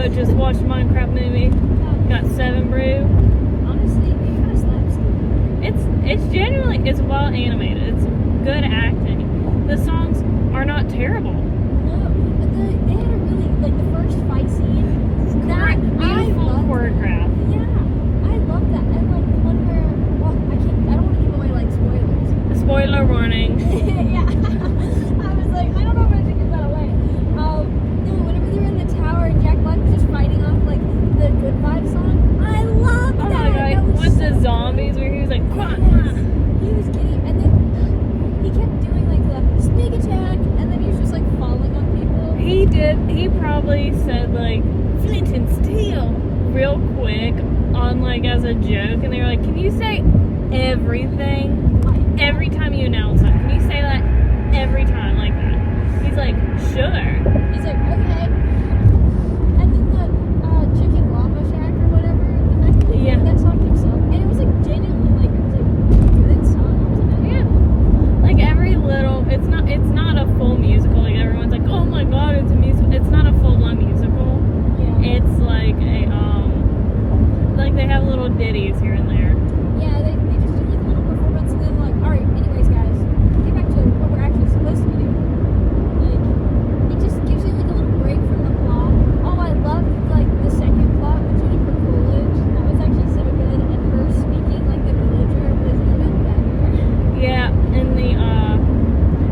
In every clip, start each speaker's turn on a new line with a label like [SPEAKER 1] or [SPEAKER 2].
[SPEAKER 1] but just watched a Minecraft movie. Got 7 brew.
[SPEAKER 2] Honestly, it kind of slaps.
[SPEAKER 1] It's genuinely, it's well animated. It's good acting. The songs are not terrible.
[SPEAKER 2] No, but they had a really, like, the first fight scene.
[SPEAKER 1] That beautiful choreograph.
[SPEAKER 2] Yeah, I love that. And, like, the one where, well, I don't want to give away, like, spoilers.
[SPEAKER 1] Spoiler warning.
[SPEAKER 2] Yeah. I was like, I don't know if I should give that away. No, whenever they were in the tower and Jack Black was just fighting off, like, the Good Vibes song, I love that.
[SPEAKER 1] Oh my god, with the zombies where he was like, quack, quack.
[SPEAKER 2] He was getting, and then he kept doing, like, the sneak attack, and then he was just, like, falling on people.
[SPEAKER 1] He probably said, like, flint and steel real quick on, like, as a joke, and they were like, can you say everything? Every time you announce it, can you say that every time like that? He's like, sure.
[SPEAKER 2] He's like, okay. And then the chicken lava shack or whatever, the fact that he made that song himself, and it was like genuinely like, it was like a good song.
[SPEAKER 1] Yeah. Like every little, it's not a full musical. Like everyone's like, oh my god, it's a musical. It's not a full-blown musical.
[SPEAKER 2] Yeah.
[SPEAKER 1] It's like a like they have little ditties here and there.
[SPEAKER 2] Yeah, they just do like a little performance and then like, alright, anyways guys, get back to what we're actually supposed to be doing. Like, it just gives you like a little break from the plot. Oh, I loved like the second plot with Jennifer Coolidge. That was actually so good, and her speaking like the villager was even better.
[SPEAKER 1] Yeah, and the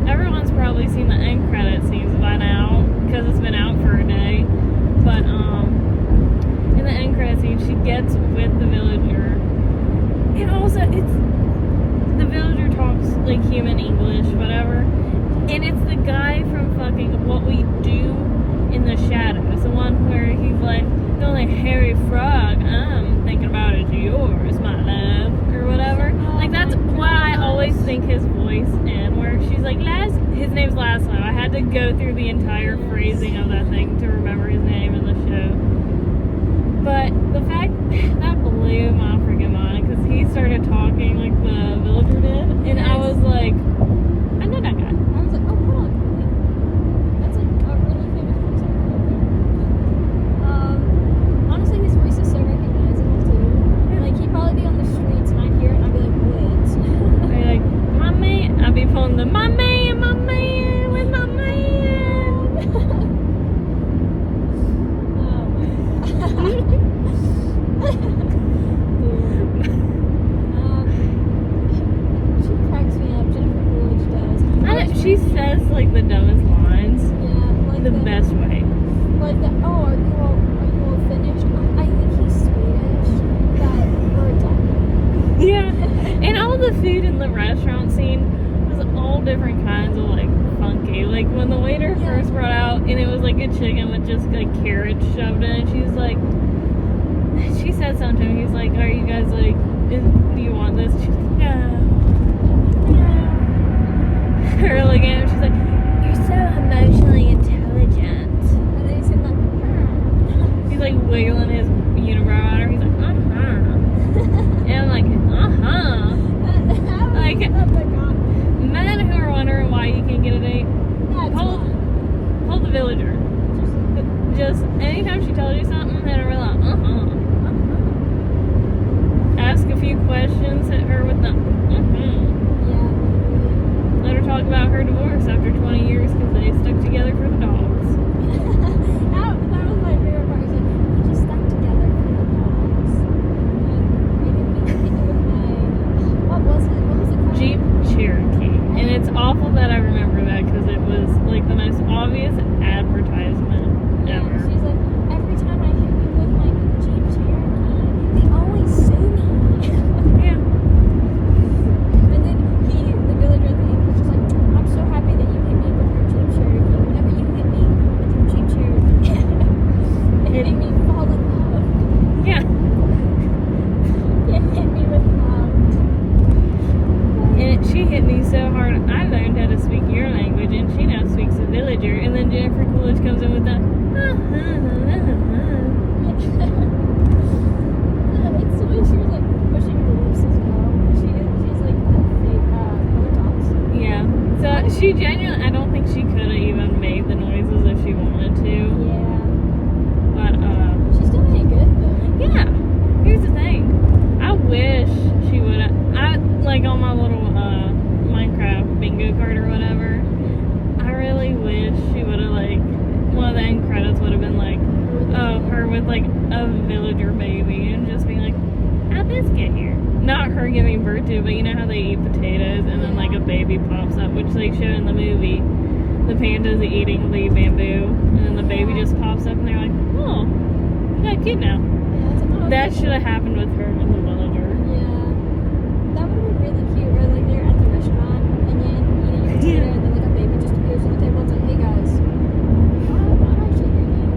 [SPEAKER 1] everyone's probably seen the end credit scenes by now because it's been out for a day. But in the end credit scene, she gets with the villager. And also, the villager talks like human English, whatever. And it's the guy from fucking What We Do in the Shadows. The one where he's like, the only hairy frog I'm thinking about is yours, my love. Or whatever. Like, that's what I always think his voice in. Where she's like, his name's Laszlo. I had to go through the entire phrasing of that thing to remember his name in the show. But the fact that blew my freaking mind because he started talking like the villager did, and I was like, I know that guy.
[SPEAKER 2] I was like, oh, hold on. That's like a really famous voice actor right there. Honestly, his voice is so recognizable too. Like, he'd probably be on the streets and I'd hear it and I'd be like, what?
[SPEAKER 1] I'd be like, my man. I'd be pulling the my man, with my man. She cracks me up. Jennifer Coolidge does. She says like the dumbest lines.
[SPEAKER 2] Yeah, like
[SPEAKER 1] the best way.
[SPEAKER 2] Like the are you all finished? I think he's Swedish. That we're done.
[SPEAKER 1] Yeah, and all the food in the restaurant scene was all different kinds of like funky. Like when the waiter first brought out, and it was like a chicken with just like carrots shoved in. She's like, she said something to him. He's like, "Are you guys like, do you want this?" She's like, "No." Her looking at him, she's like, "You're so emotionally intelligent."
[SPEAKER 2] And then he said like,
[SPEAKER 1] He's like wiggling his unibrow at her. He's like, and I'm like, Like, men who are wondering why you can't get a date, hold the villager. Just anytime she tells you something, hit her with a Ask a few questions, hit her with the
[SPEAKER 2] Yeah.
[SPEAKER 1] Let her talk about her divorce after 20 years because they stuck together for the dogs.
[SPEAKER 2] that was my favorite part. He's like, we just stuck together for the dogs. What was it called?
[SPEAKER 1] Jeep Cherokee. And it's awful that I remember that because it was like the most obvious advertisement ever.
[SPEAKER 2] She's like, every time I hit you with my Jeep Cherokee, they always sue me.
[SPEAKER 1] Yeah.
[SPEAKER 2] And then the villager at the end, he's just like, I'm so happy that you hit me with your Jeep Cherokee. Whenever you hit me with your Jeep Cherokee, it made me fall in love.
[SPEAKER 1] Yeah.
[SPEAKER 2] It hit me with love.
[SPEAKER 1] And she hit me so hard, I learned how to speak your language, and she now speaks a villager. And then Jennifer Coolidge comes in with that.
[SPEAKER 2] It's the way she was like pushing her lips as well. She's like that fake Botox.
[SPEAKER 1] Yeah. So she genuinely, I don't think she could have even made the noises if she wanted to.
[SPEAKER 2] Yeah.
[SPEAKER 1] But like on my little Minecraft bingo card or whatever, I really wish she would have like one of the end credits would have been like, oh, her with like a villager baby and just being like, how'd this get here? Not her giving birth to it, but you know how they eat potatoes and then like a baby pops up, which they show in the movie. The panda's eating the bamboo and then the baby just pops up and they're like, oh, you got a kid now. That should have happened with her and the villager.
[SPEAKER 2] Yeah. That would have been really cute, where like they're at the restaurant and then eating a potato and then like a baby just appears on the table. It's like, hey guys, I'm actually here now.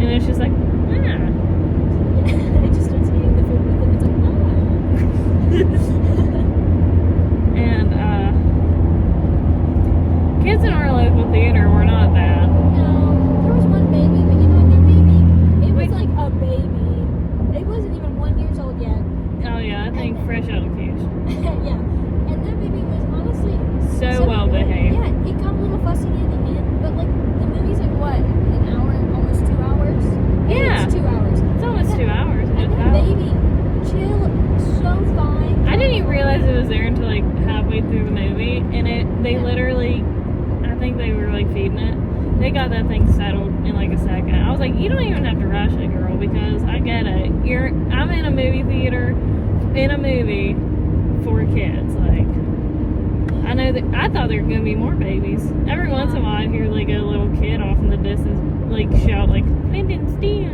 [SPEAKER 1] And it's just like, ah.
[SPEAKER 2] Yeah. It just starts eating the food with them. It's like,
[SPEAKER 1] And kids in our local theater were not bad.
[SPEAKER 2] no, there was one baby, but you know what, that baby, it was like a baby. It wasn't even 1 year old yet.
[SPEAKER 1] Oh yeah, I think fresh out of cage.
[SPEAKER 2] Yeah. And that baby was honestly
[SPEAKER 1] So well
[SPEAKER 2] good.
[SPEAKER 1] behaved.
[SPEAKER 2] Yeah, it got a little fussy in the end, but like the movie's like what, an hour, almost 2 hours? I think
[SPEAKER 1] Yeah.
[SPEAKER 2] it's 2 hours.
[SPEAKER 1] It's almost 2 hours.
[SPEAKER 2] And that baby chilled so fine.
[SPEAKER 1] I didn't even realize it was there until like halfway through the movie, and they literally, I think they were like feeding it. They got that thing settled in like a second. I was like, you don't even have to rush it, girl, because I get it. I'm in a movie theater, in a movie for kids. Like, I know that I thought there were gonna be more babies. Every once in a while, I hear like a little kid off in the distance, like shout like, "I didn't steal."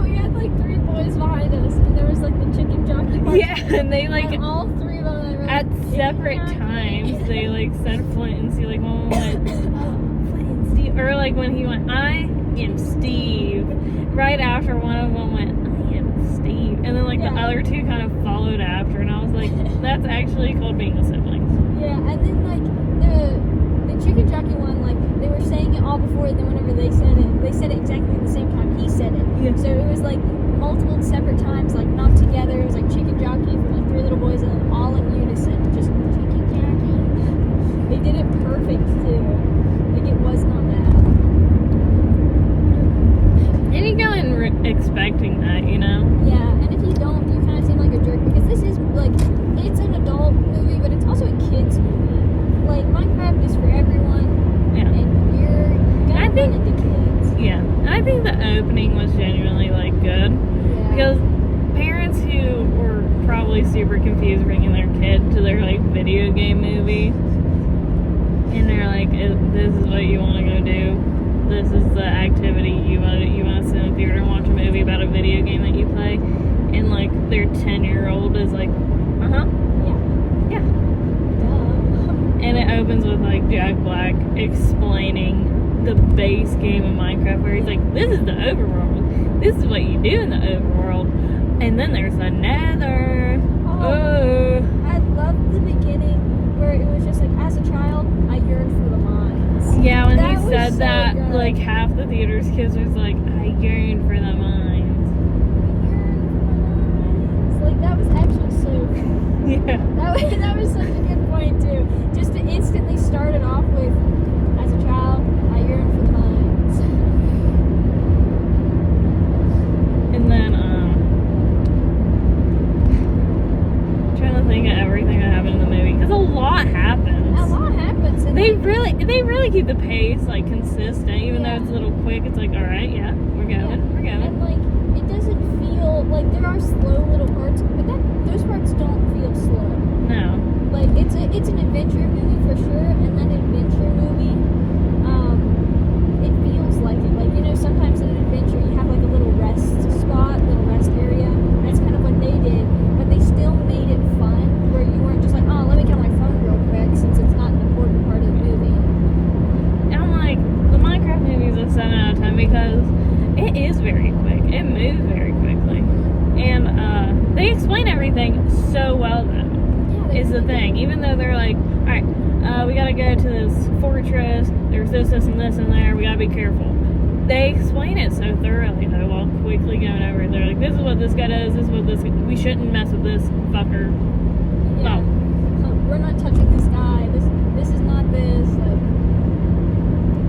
[SPEAKER 2] We had like 3 boys behind us, and there was like the chicken jockey part.
[SPEAKER 1] Yeah, and they like
[SPEAKER 2] and all 3 of them were
[SPEAKER 1] at
[SPEAKER 2] like,
[SPEAKER 1] separate times they like said Flint and Steve. Like one went, oh, Flint and Steve, or like when he went, I am Steve. Right after one of them went, I am Steve, and then like the other 2 kind of followed after, and I was like, that's actually called being a sibling.
[SPEAKER 2] Yeah, and then like the chicken jockey one, like they were saying it all before, and then whenever they said it exactly at the same time he said it.
[SPEAKER 1] Yeah.
[SPEAKER 2] So it was like multiple separate times, like not together. It was like chicken jockey from like 3 little boys, and then all in unison, just chicken jockey. They did it perfect too. Like it was not bad.
[SPEAKER 1] And you go in expecting that, you know?
[SPEAKER 2] Yeah, and if you don't, you kind of seem like a jerk, because this is like, it's an adult movie, but it's also a kids movie. Like Minecraft is for everyone.
[SPEAKER 1] Yeah.
[SPEAKER 2] And you're gonna
[SPEAKER 1] I think-
[SPEAKER 2] run into kids.
[SPEAKER 1] Yeah. And I think the opening was genuinely like good.
[SPEAKER 2] Yeah.
[SPEAKER 1] Because parents who were probably super confused bringing their kid to their like video game movie, and they're like, this is what you want to go do, this is the activity you want to sit in the theater and watch a movie about a video game that you play, and like their 10-year-old is like,
[SPEAKER 2] Yeah.
[SPEAKER 1] yeah.
[SPEAKER 2] Duh.
[SPEAKER 1] And it opens with like Jack Black explaining the base game of Minecraft, where he's like, this is the overworld, this is what you do in the overworld, and then there's the nether. Oh.
[SPEAKER 2] I loved the beginning where it was just like, as a child, I yearned for the mines.
[SPEAKER 1] Yeah, when
[SPEAKER 2] That
[SPEAKER 1] he
[SPEAKER 2] was
[SPEAKER 1] said
[SPEAKER 2] so
[SPEAKER 1] that,
[SPEAKER 2] good.
[SPEAKER 1] like half the theater's kids was like, I yearn for the mines.
[SPEAKER 2] Like that was actually so.
[SPEAKER 1] Yeah.
[SPEAKER 2] That was such a good point too. Just to instantly start it off with, as a child, I yearn for the mines.
[SPEAKER 1] And then, trying to think of everything that happened in the movie, because a lot happens.
[SPEAKER 2] A lot happens. And
[SPEAKER 1] They
[SPEAKER 2] like,
[SPEAKER 1] really keep the pace like consistent, even though
[SPEAKER 2] Yeah.
[SPEAKER 1] it's a little quick. It's like, all right, yeah, we're going.
[SPEAKER 2] And like, it doesn't feel like, there are slow little parts, but those parts don't feel slow.
[SPEAKER 1] No.
[SPEAKER 2] Like it's an adventure movie for sure, and that adventure movie, it feels like it. Like, you know, sometimes in an adventure you have like a little rest spot, little rest area. That's kind of what they did, but they still made it fun, where you weren't just like, oh, let me get on my phone real quick, since it's not an important part of the movie.
[SPEAKER 1] And I'm like, the Minecraft movie is a 7 out of 10 because it is very quick. It moves very quickly. And they explain everything so well, though,
[SPEAKER 2] Yeah,
[SPEAKER 1] is the thing. Even though they're like, alright, we gotta go to this fortress, there's this, and this, and there, we gotta be careful. They explain it so thoroughly, though, while quickly going over it. They're like, this is what this guy does, this is what this, we shouldn't mess with this fucker.
[SPEAKER 2] Yeah.
[SPEAKER 1] Oh.
[SPEAKER 2] We're not touching this guy. This is not this. Like,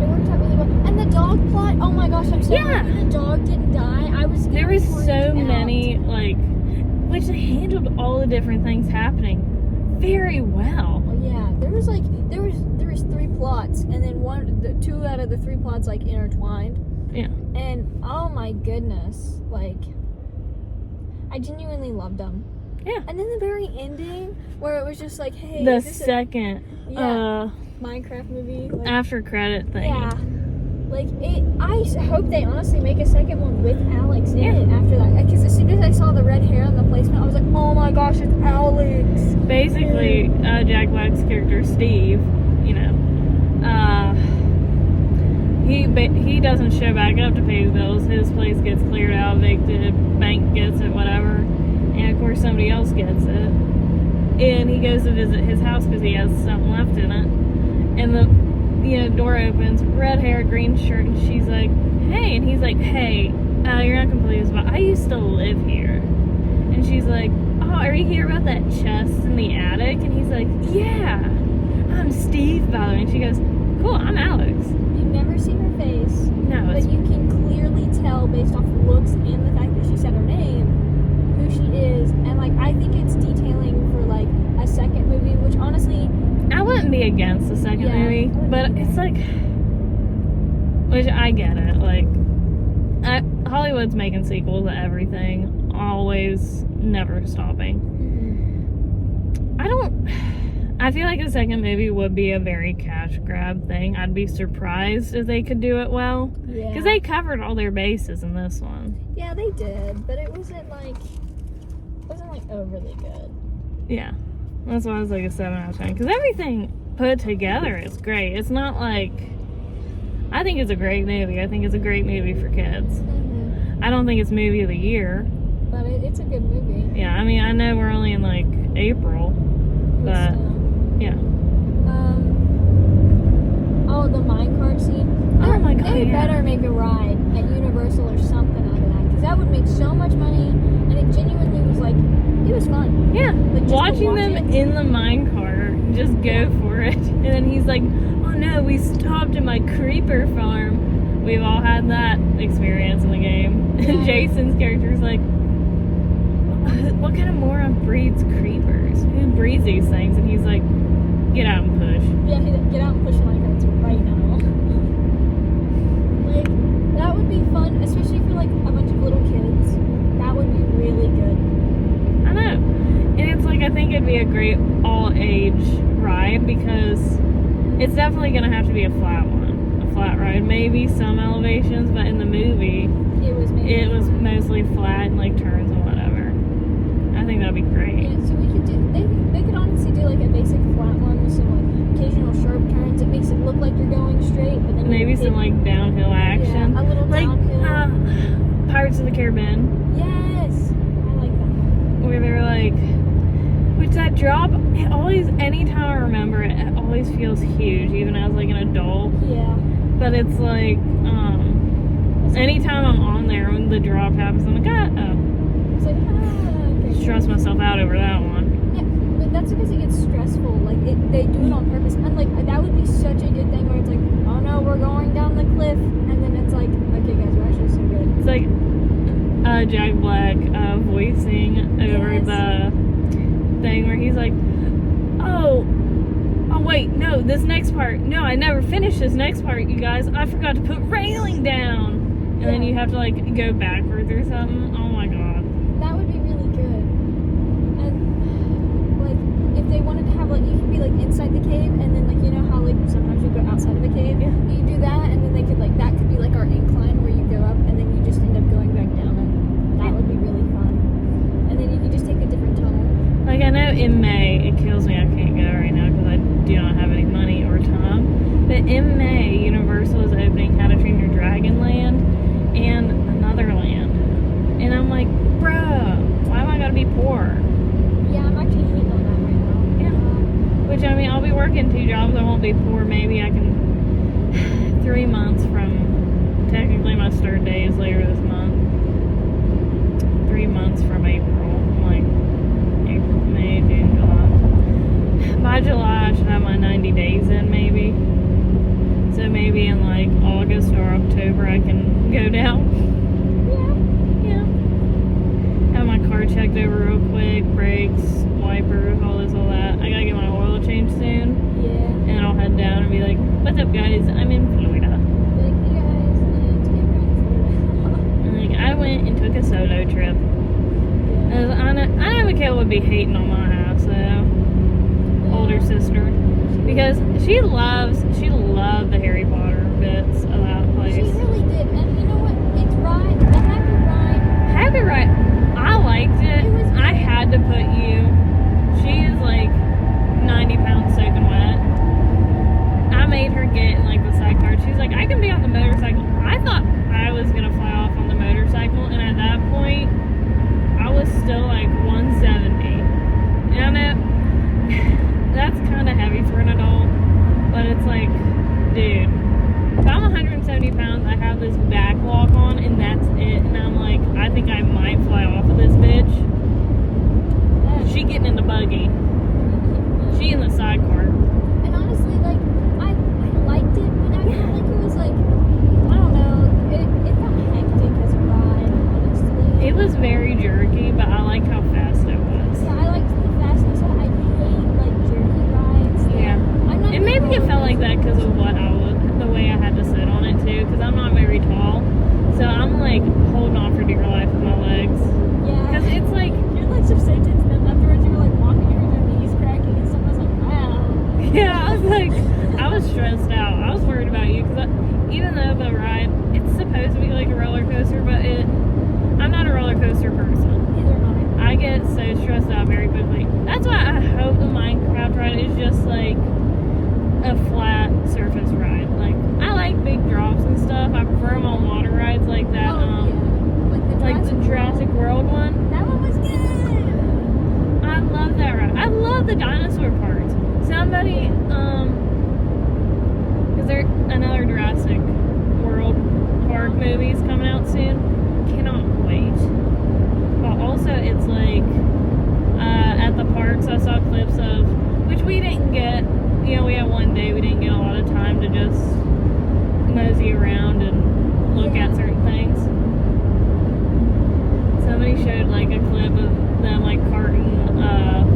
[SPEAKER 2] it worked out really well. And the dog plot. Oh my gosh, I'm so happy the dog didn't die. I was.
[SPEAKER 1] There was so
[SPEAKER 2] freaked out.
[SPEAKER 1] many, like, which they handled all the different things happening very well.
[SPEAKER 2] Well, yeah, there was 3 plots, and then 2 out of the 3 plots like intertwined.
[SPEAKER 1] Yeah.
[SPEAKER 2] And oh my goodness, like I genuinely loved them.
[SPEAKER 1] Yeah.
[SPEAKER 2] And then the very ending, where it was just like, hey,
[SPEAKER 1] The
[SPEAKER 2] is this
[SPEAKER 1] second
[SPEAKER 2] Minecraft movie, like,
[SPEAKER 1] after credit thing.
[SPEAKER 2] yeah, like it. I hope they honestly make a second one with Alex in
[SPEAKER 1] Yeah.
[SPEAKER 2] it after that, because as soon as I saw the red hair on the placement, I was like, oh my gosh, it's Alex.
[SPEAKER 1] Basically, Jack Black's character Steve, you know, he doesn't show back up to pay his bills. His place gets cleared out, evicted, bank gets it, whatever, and of course somebody else gets it. And he goes to visit his house because he has something left in it. And the door opens, red hair, green shirt, and she's like, "Hey," and he's like, "Hey, you're not confused, but I used to live here." And she's like, "Oh, are you here about that chest in the attic?" And he's like, "Yeah, I'm Steve, by the way." And she goes, "Cool, I'm Alex."
[SPEAKER 2] You've never seen her face,
[SPEAKER 1] No,
[SPEAKER 2] but
[SPEAKER 1] it's
[SPEAKER 2] you can clearly tell based off looks and the fact that she said her name, who she is. And like, I think it's detailing for like a second movie, which honestly,
[SPEAKER 1] I wouldn't be against the second
[SPEAKER 2] Yeah,
[SPEAKER 1] movie,
[SPEAKER 2] I wouldn't
[SPEAKER 1] but
[SPEAKER 2] either.
[SPEAKER 1] it's like, which I get it. Like, Hollywood's making sequels to everything, always, never stopping. I feel like a second movie would be a very cash grab thing. I'd be surprised if they could do it well,
[SPEAKER 2] yeah,
[SPEAKER 1] because they covered all their bases in this one.
[SPEAKER 2] yeah, they did, but it wasn't like overly good.
[SPEAKER 1] Yeah, that's why I was like a 7 out of 10. Because everything put together is great. It's not like, I think it's a great movie. I think it's a great movie for kids. I don't think it's movie of the year.
[SPEAKER 2] But it's a good movie.
[SPEAKER 1] Yeah, I mean, I know we're only in like April, but yeah.
[SPEAKER 2] Oh, the minecart scene.
[SPEAKER 1] Oh my God,
[SPEAKER 2] They
[SPEAKER 1] yeah.
[SPEAKER 2] better make a ride at Universal or something out of that, because that would make so much money, and it genuinely was like, it was fun.
[SPEAKER 1] Yeah,
[SPEAKER 2] Like, just to
[SPEAKER 1] watching
[SPEAKER 2] watch
[SPEAKER 1] them
[SPEAKER 2] it.
[SPEAKER 1] in the minecart, just go for it. And then he's like, "Oh no, we stopped at my creeper farm." We've all had that experience in the game.
[SPEAKER 2] Yeah.
[SPEAKER 1] And Jason's character's like, "What kind of moron breeds creepers? Who breeds these things?" And he's like, "Get out and push."
[SPEAKER 2] Yeah, get out and push minecarts right now. Like, that would be fun, especially for like a bunch of little kids. That would be really good.
[SPEAKER 1] I know. And it's like, I think it'd be a great all-age ride, because it's definitely going to have to be a flat one. A flat ride. Maybe some elevations, but in the movie, it was mostly flat and like turns and whatever. I think that'd be great.
[SPEAKER 2] Yeah, so we could do. They could honestly do like a basic flat one with some like occasional sharp turns. It makes it look like you're going straight, but then
[SPEAKER 1] Maybe some like downhill action.
[SPEAKER 2] Yeah, a little
[SPEAKER 1] like
[SPEAKER 2] downhill.
[SPEAKER 1] Pirates of the Caribbean,
[SPEAKER 2] Yes, I like that.
[SPEAKER 1] where they were like, which that drop, it always, anytime I remember it, it always feels huge, even as like an adult.
[SPEAKER 2] Yeah.
[SPEAKER 1] But it's like, anytime I'm on there when the drop happens, I'm like,
[SPEAKER 2] It's like, okay.
[SPEAKER 1] stress myself out over that one.
[SPEAKER 2] Yeah, but that's because it gets stressful. Like, they do it on purpose. And, like, that would be such a good thing where it's like, oh no, we're going down the cliff. And then it's like, okay, guys, we're actually so good.
[SPEAKER 1] It's like Jack Black voicing over
[SPEAKER 2] Yes.
[SPEAKER 1] the thing where he's like, oh wait, no, this next part, no, I never finished this next part, you guys. I forgot to put railing down. And then you have to like go backwards or something. Oh my god.
[SPEAKER 2] That would be really good. And like, if they wanted to have like, you could be like inside the cave, and then like, you know how like sometimes you go outside of a cave.
[SPEAKER 1] Yeah.
[SPEAKER 2] You do that, and then they could like, that could be like our incline where you go up, and then you just end up going back down it. That would be really fun. And then you could just take a different tunnel.
[SPEAKER 1] Like, I know in May, it kills me I can't go right now because I do not have any money or time. But in May, Universal is opening How to Train Your Dragon Land and another land. And I'm like, bruh, why am I gotta be poor?
[SPEAKER 2] Yeah, I'm actually hitting on that right now.
[SPEAKER 1] Yeah. Which, I mean, I'll be working 2 jobs, I won't be poor. Maybe I can 3 months from, technically my start day is later this month. 3 months from April, like April, May, June, July. By July I should have my 90 days in, maybe. So maybe in like August or October I can go down. Yeah. Have my car checked over real quick, brakes, wipers, all that. I I know Mikhail would be hating on my house, though. Older sister. Because she loved the Harry Potter bits of that place.
[SPEAKER 2] She really did. And you know what? It's right. The Happy Ride.
[SPEAKER 1] Happy Ride. I liked it.
[SPEAKER 2] It was good.
[SPEAKER 1] I had to put you. She is like 90 pounds soaking wet. I made her get in like the sidecar. She's like, I can be on the motorcycle. I thought I was gonna fly off on the motorcycle, and at that point, I was still like 170. And I know that's kind of heavy for an adult, but it's like, dude, if I'm 170 pounds, I have this back lock on, and that's it. And I'm like, I think I might fly off of this bitch. She getting in the buggy. She in the sidecar.
[SPEAKER 2] And honestly, like, I liked it, but I felt like it was like, I don't know, it felt hectic as a ride, honestly.
[SPEAKER 1] It was very jerky, but I like how fast it was.
[SPEAKER 2] Yeah, I liked the fastness. I hate like jerky rides.
[SPEAKER 1] Yeah.
[SPEAKER 2] I'm not
[SPEAKER 1] And maybe it felt like that because of what the way I had to sit on it too, because I'm not very tall. So I'm like holding on for dear life with my legs.
[SPEAKER 2] Yeah.
[SPEAKER 1] Because it's like,
[SPEAKER 2] Your legs are so tense, and then afterwards you were like walking, and your knees cracking, and someone was like, wow.
[SPEAKER 1] yeah, I was like, I was stressed out. I was worried about you because even though the ride, it's supposed to be like a roller coaster, but I'm not a roller coaster person.
[SPEAKER 2] Neither am
[SPEAKER 1] I get so stressed out very quickly. That's why I hope the Minecraft ride is just like a flat surface ride. Like, I like big drops and stuff. I prefer them on water rides like that. Like the Jurassic World one.
[SPEAKER 2] That one was good.
[SPEAKER 1] I love that ride. I love the dinosaur parts. Somebody, is there another Jurassic World Park movies coming out soon? Cannot wait. But also, it's like, at the parks, I saw clips of, which we didn't get, you know, we had one day, we didn't get a lot of time to just mosey around and look at certain things. Somebody showed like a clip of them like carting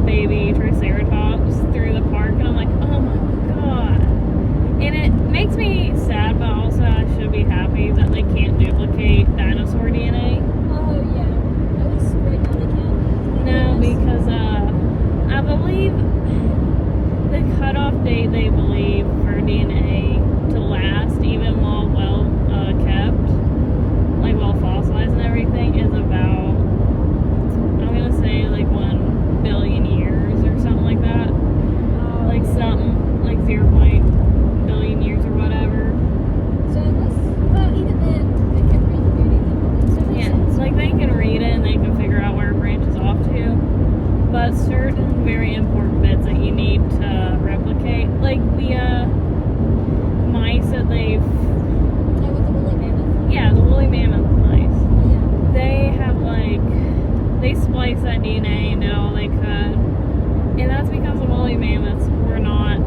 [SPEAKER 1] baby triceratops through the park, and I'm like, oh my god. And it makes me sad, but also I should be happy that they can't duplicate dinosaur DNA.
[SPEAKER 2] Oh yeah. At least right now they can.
[SPEAKER 1] No, because I believe the cutoff date they believe for DNA to last, even while well kept, like well fossilized and everything, is about, I'm gonna say like 1 billion years or something like that. Like something like 0. billion years or whatever.
[SPEAKER 2] So unless, well, even then, they can read the DNA. So it makes
[SPEAKER 1] Yeah,
[SPEAKER 2] sense.
[SPEAKER 1] it's like they can read it and they can figure out where it branches off to. But certain very important bits that you need to replicate, like the mice that they've,
[SPEAKER 2] Yeah, with the woolly mammoth.
[SPEAKER 1] yeah, the woolly mammoth mice,
[SPEAKER 2] Yeah.
[SPEAKER 1] they have like, they spliced that DNA and did all they could. And that's because the woolly mammoths were not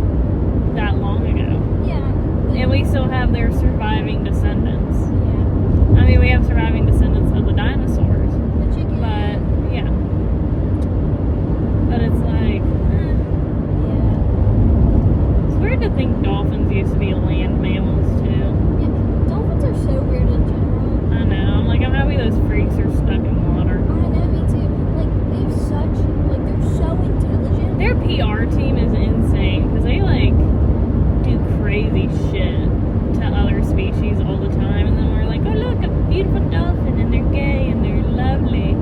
[SPEAKER 1] that long ago.
[SPEAKER 2] Yeah.
[SPEAKER 1] And we still have their surviving descendants.
[SPEAKER 2] Yeah.
[SPEAKER 1] I mean, we have surviving descendants of the dinosaurs.
[SPEAKER 2] The chicken.
[SPEAKER 1] But, yeah. But it's like,
[SPEAKER 2] Yeah.
[SPEAKER 1] it's weird to think dolphins used to be land mammals too.
[SPEAKER 2] Yeah. Dolphins are so weird in general.
[SPEAKER 1] I know. I'm like, I'm happy those freaks are stuck in water.
[SPEAKER 2] I know, me too. Like, they're so intelligent.
[SPEAKER 1] Their PR team is insane because they like do crazy shit to other species all the time, and then we're like, oh look, a beautiful dolphin, and they're gay and they're lovely.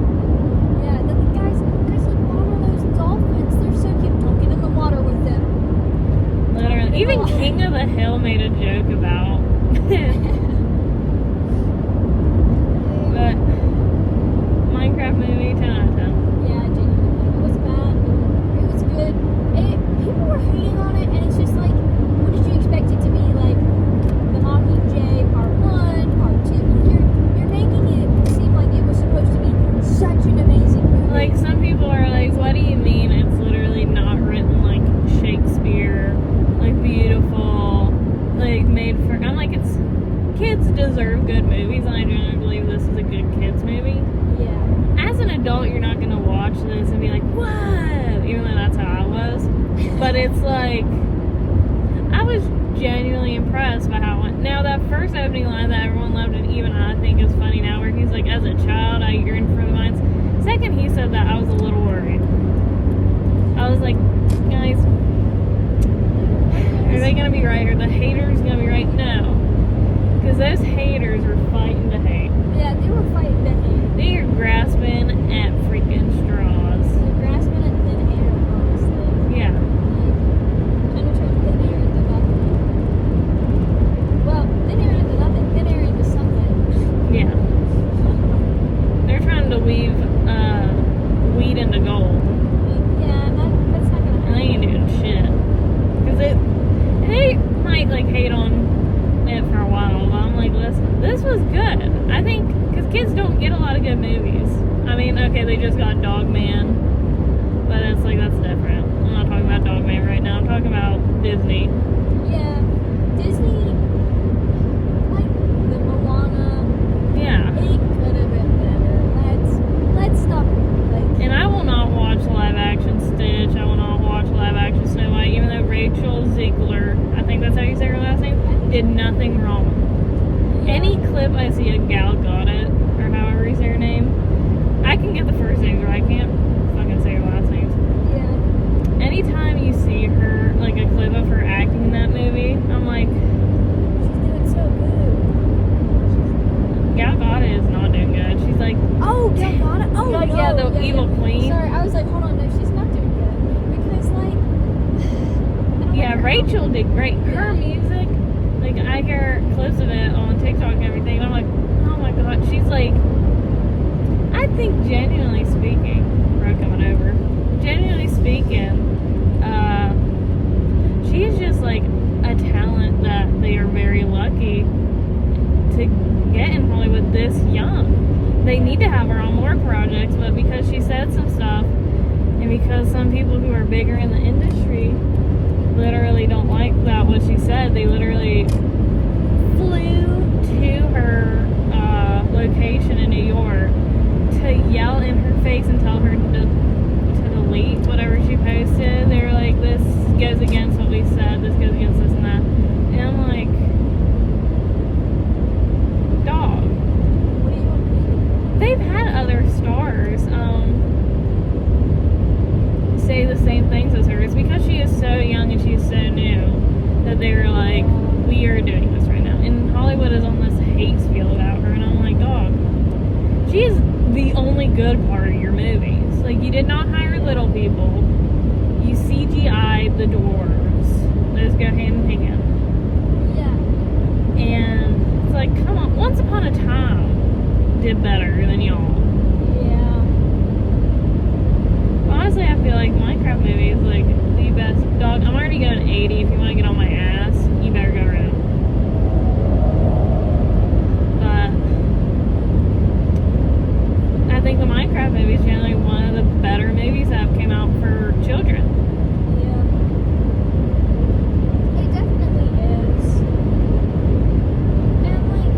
[SPEAKER 2] Yeah, the guys like bottlenose dolphins. They're so cute. Don't get in the water with them.
[SPEAKER 1] Literally, even King of the Hill made a joke about. But Minecraft movie 10 out of 10.
[SPEAKER 2] Yeah, genuinely. It was bad. It was good. People were hating on it, and it's just like, what did you expect it to be? Like, the Mockingjay Part 1, Part 2? You're making it seem like it was supposed to be such an amazing movie.
[SPEAKER 1] Like, some people are like, what do you mean it's literally not written like Shakespeare, like beautiful, like made for, I'm like, it's, kids deserve good movies, and I genuinely believe this is a good kids movie.
[SPEAKER 2] Yeah.
[SPEAKER 1] As an adult, you're not gonna watch this and be like, what? Even though that's how I was. But it's like, I was genuinely impressed by how it went. Now, that first opening line that everyone loved, and even I think is funny now, where he's like, as a child, I yearned for the mines. second he said that, I was a little worried. I was like, guys, are they gonna be right? Are the haters gonna be right? No, because those haters were fighting to hate.
[SPEAKER 2] Yeah, they were fighting to hate.
[SPEAKER 1] They are grasping at freaking straws.
[SPEAKER 2] They're grasping at thin air, honestly.
[SPEAKER 1] Yeah.
[SPEAKER 2] Like, trying to turn thin air into nothing. Well, thin air into nothing. Thin air into something.
[SPEAKER 1] Yeah. They're trying to weave weed into gold.
[SPEAKER 2] Yeah, that's not gonna
[SPEAKER 1] And they ain't doing shit. Because they might like hate on it for a while, but I'm like, listen, this was good. I think, because kids don't get a lot of good movies. I mean, okay, they just got Dog Man, but it's like, that's different. I'm not talking about Dog Man right now. I'm talking about Disney.
[SPEAKER 2] Yeah, Disney, like the Moana.
[SPEAKER 1] Yeah.
[SPEAKER 2] It could have been better. Let's stop. Like,
[SPEAKER 1] And I will not watch live action Stitch. I will not watch live action Snow White, even though Rachel Ziegler, I think that's how you say her last name, did nothing wrong. Any clip I see a Gal Gadot, or however you say her name, I can get the first names right. I can't fucking say her last names.
[SPEAKER 2] yeah,
[SPEAKER 1] Anytime you see her, like a clip of her acting in that movie, I'm like,
[SPEAKER 2] she's doing so good.
[SPEAKER 1] Gal Gadot is not doing good. She's like,
[SPEAKER 2] Oh, Gal Gadot. Oh,
[SPEAKER 1] like,
[SPEAKER 2] no.
[SPEAKER 1] yeah, the evil queen.
[SPEAKER 2] Sorry, I was like, hold on, no, she's not doing good because like. I don't
[SPEAKER 1] Yeah,
[SPEAKER 2] like her.
[SPEAKER 1] Rachel did great. Her
[SPEAKER 2] Yeah.
[SPEAKER 1] music, like I hear clips of it on TikTok and everything, and I'm like, oh my god, she's like, I think genuinely speaking, we're coming over, genuinely speaking, she's just like a talent that they are very lucky to get in Hollywood this young. They need to have her on more projects, but because she said some stuff, and because some people who are bigger in the industry literally don't like that what she said, they literally flew to her location in New York to yell in her face and tell her to delete whatever she posted. They were like, this goes against what we said, this goes against this and that. And I'm like, dog,
[SPEAKER 2] What do you want me to do?
[SPEAKER 1] they've had other stars say the same things as her. It's because she is so young and she is so new that they were like, we are doing this right now. And Hollywood is on this hate field about her, and I'm like, dog, she is the only good part of your movies. Like, you did not hire little people. You CGI'd the dwarves. Those go hand in hand.
[SPEAKER 2] Yeah.
[SPEAKER 1] And it's like, come on, Once Upon a Time did better than y'all.
[SPEAKER 2] Yeah.
[SPEAKER 1] Honestly, I feel like Minecraft movie is like the best. Dog, I'm already going 80. If you want to get on my ass, you better go around. But I think the Minecraft movie is generally one of the better movies that came out for children.
[SPEAKER 2] Yeah. It definitely is. And like,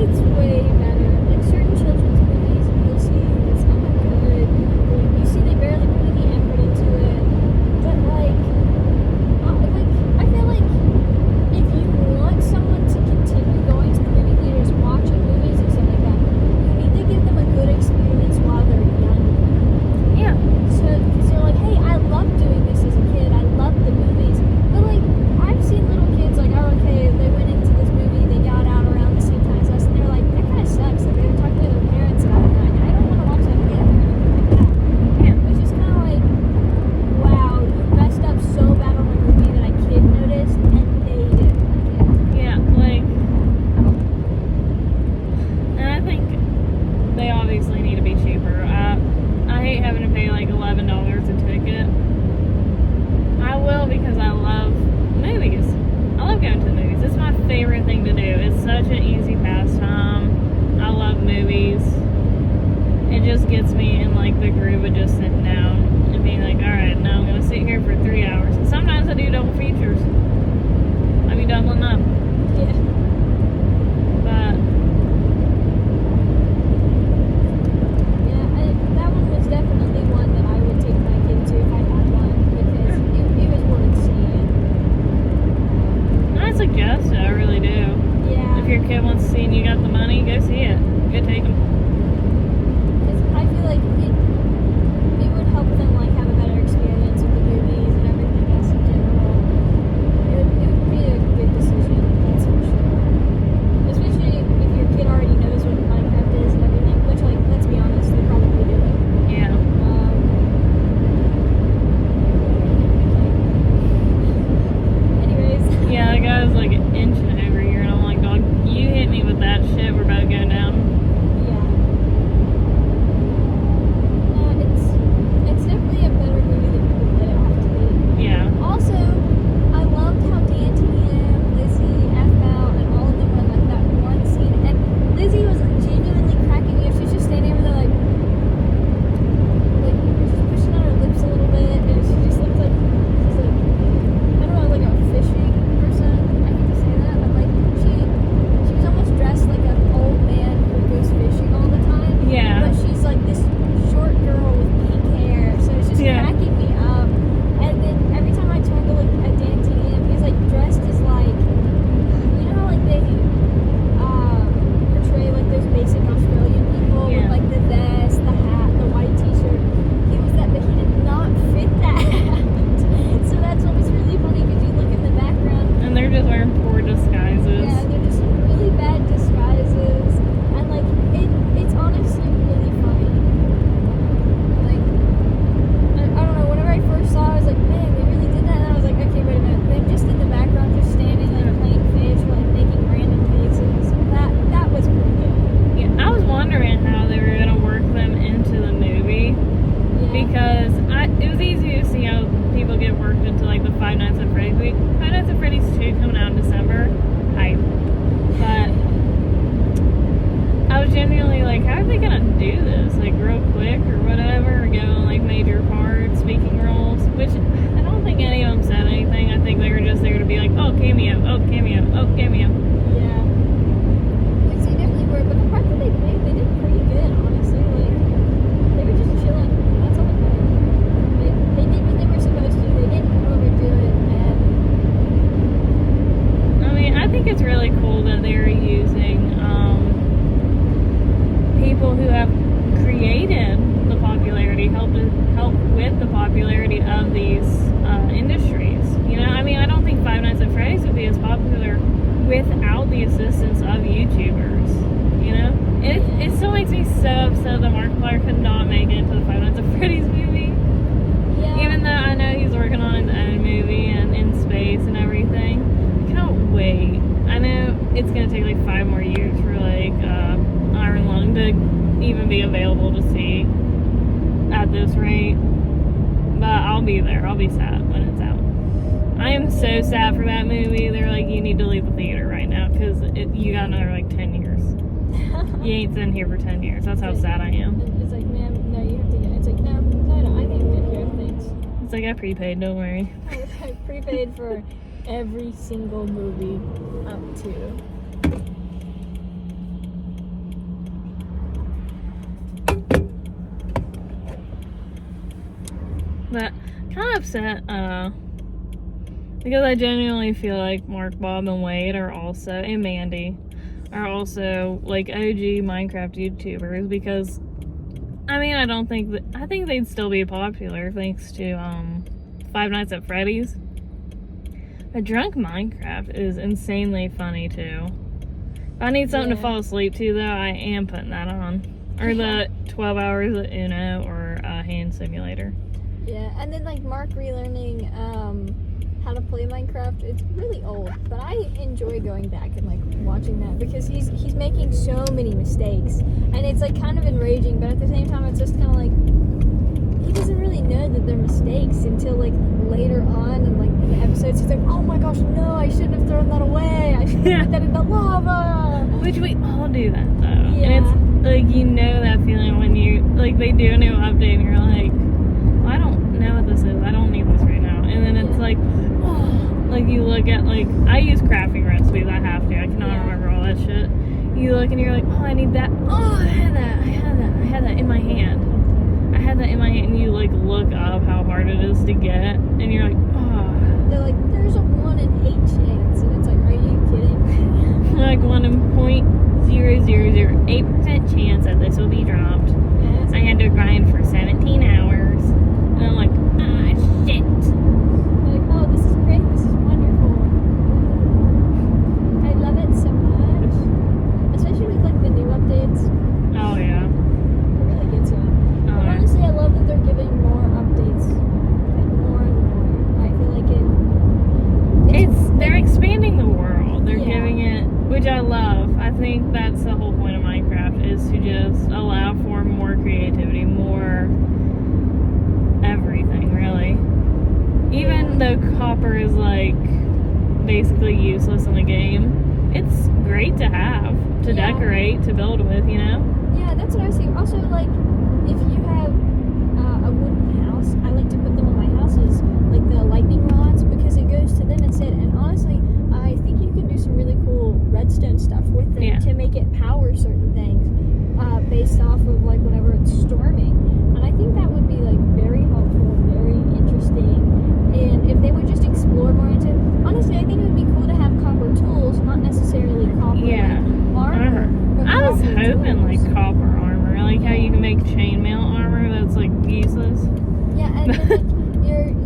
[SPEAKER 2] it's way better. Like certain children's movies, you'll see it's not that good. You see they barely put any effort into it. But like I feel like if you want someone to continue going to the movie theaters, watching movies and stuff like that, you need to give them a good experience while they're young.
[SPEAKER 1] Yeah.
[SPEAKER 2] So, because they're like, hey, I love doing this as a kid. I love the movies. But like, I've seen little kids like, oh, okay, they went into this movie, they got out around the same time as us, and they're like, that kind of sucks. Like, they were talking to their parents about it, and like, I don't want to watch that again.
[SPEAKER 1] Yeah.
[SPEAKER 2] Which is kind of like, wow, you messed up so bad on the movie that a kid noticed, and they didn't like it.
[SPEAKER 1] Yeah, like, and I think they obviously need to be cheaper. I hate having to pay like $11 a ticket. I will because I love movies. I love going to the movies. It's my favorite thing to do. It's such an easy pastime. I love movies. It just gets me in like the groove of just sitting down and being like, alright, now I'm going to sit here for 3 hours. And sometimes I do double features. I be doubling up.
[SPEAKER 2] Yeah.
[SPEAKER 1] But
[SPEAKER 2] Yeah, that one was definitely one that I would take my kid to if I had one, because it was worth seeing.
[SPEAKER 1] I suggest it, I really do.
[SPEAKER 2] Yeah.
[SPEAKER 1] If your kid wants to see and you got the money, go see it. Go take them. popularity of these industries. You know, I mean, I don't think Five Nights at Freddy's would be as popular without the assistance of YouTubers. You know, it still makes me so upset that Markiplier could not make it into the Five Nights at Freddy's movie.
[SPEAKER 2] Yeah.
[SPEAKER 1] Even though I know he's working on his own movie and in space and everything, I cannot wait. I know it's gonna take like 5 more years for like Iron Lung to even be available to see at this rate. But I'll be there. I'll be sad when it's out. I am so sad for that movie. They're like, you need to leave the theater right now because you got another like 10 years. You ain't been here for 10 years. That's how sad I am.
[SPEAKER 2] It's like, ma'am, no, you have to get it. It's like, no, I think I've been here. Thanks.
[SPEAKER 1] It's like I prepaid, don't worry.
[SPEAKER 2] I prepaid for every single movie up to.
[SPEAKER 1] But kind of upset, because I genuinely feel like Mark, Bob, and Wade are also, and Mandy, are also like OG Minecraft YouTubers because, I mean, I think they'd still be popular thanks to Five Nights at Freddy's. But Drunk Minecraft is insanely funny too. If I need something to fall asleep to though, I am putting that on. Or the 12 Hours of Uno or Hand Simulator.
[SPEAKER 2] Yeah, and then like Mark relearning how to play Minecraft. It's really old, but I enjoy going back and like watching that because he's making so many mistakes, and it's like kind of enraging. But at the same time, it's just kind of like he doesn't really know that they're mistakes until like later on in like the episodes. He's like, oh my gosh, no, I shouldn't have thrown that away. I should have put that in the lava.
[SPEAKER 1] Which we all do that though.
[SPEAKER 2] Yeah.
[SPEAKER 1] And it's like, you know that feeling when you like they do a new update and you're like, well, I don't know what this is. I don't need this right now. And then it's like, oh, like you look at like I use crafting recipes. I have to. I cannot remember all that shit. You look and you're like, oh, I need that. Oh, I had that in my hand. I had that in my hand. And you like look up how hard it is to get, and you're like, oh.
[SPEAKER 2] They're like, there's a 1 in 8 chance, and it's like, are you kidding?
[SPEAKER 1] Like 1 in 0.0008% chance that this will be dropped.
[SPEAKER 2] Yeah,
[SPEAKER 1] I had to grind for 17 hours. And I'm like, ah, shit.
[SPEAKER 2] like, oh, this is great. This is wonderful. I love it so much, especially with like the new updates.
[SPEAKER 1] Oh, yeah.
[SPEAKER 2] It really gets you.
[SPEAKER 1] Oh,
[SPEAKER 2] But honestly, I love that they're giving more updates and more. I feel like
[SPEAKER 1] they're expanding the world. They're
[SPEAKER 2] Yeah.
[SPEAKER 1] giving it, which I love. I think that's the whole point of Minecraft, is to just allow for more creativity, more everything, really. Even though copper is like basically useless in the game, it's great to have, to decorate, to build with, you know?
[SPEAKER 2] Yeah, that's what I was thinking. Also, like, if you have a wooden house, I like to put them on my houses, like the lightning rods, because it goes to them instead. And honestly, I think you can do some really cool redstone stuff with them to make it power certain things based off of like whenever it's storming. And I think that would be like very helpful, very interesting. And if they would just explore more into it, honestly, I think it would be cool to have copper tools, not necessarily copper armor. But
[SPEAKER 1] I was
[SPEAKER 2] copper
[SPEAKER 1] hoping
[SPEAKER 2] tools.
[SPEAKER 1] like copper armor, like how you can make chainmail armor that's like useless.
[SPEAKER 2] Yeah, and then like,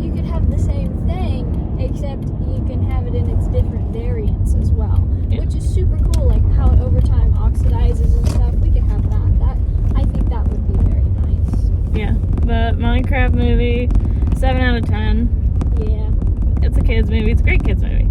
[SPEAKER 2] you could have the same thing, except you can have it in its different variants as well, which is super cool. Like how it over time oxidizes and stuff. We could have that. I think that would be very nice.
[SPEAKER 1] Yeah, but Minecraft movie, 7 out of 10.
[SPEAKER 2] Yeah.
[SPEAKER 1] It's a kids movie. It's a great kids movie.